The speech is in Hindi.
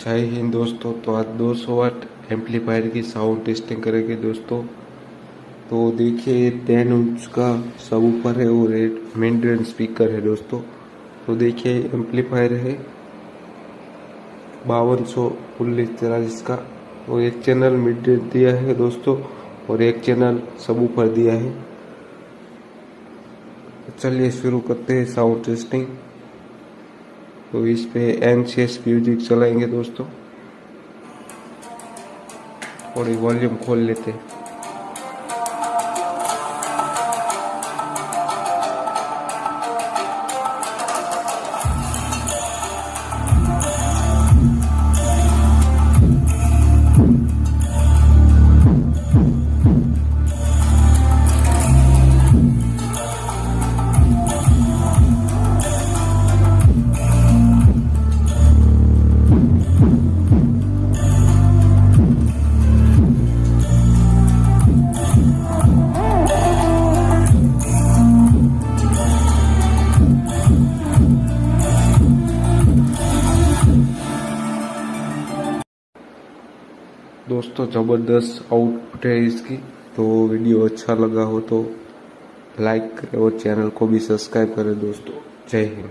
जय हिंद दोस्तों। तो आज 200 वाट एम्पलीफायर की साउंड टेस्टिंग करेंगे दोस्तों। तो देखिए 10 इंच का सब ऊपर है और एक मेन रेंज स्पीकर है दोस्तों। तो देखिए एम्पलीफायर है 5219 का और एक चैनल मिड रेंज दिया है दोस्तों और एक चैनल सब ऊपर दिया है। चलिए शुरू करते हैं साउंड टेस्टिंग। तो इस पे एनसीएस म्यूजिक चलाएंगे दोस्तों। थोड़ी वॉल्यूम खोल लेते हैं। दोस्तों ज़बरदस्त आउटपुट है इसकी। तो वीडियो अच्छा लगा हो तो लाइक करें और चैनल को भी सब्सक्राइब करें दोस्तों। जय हिंद।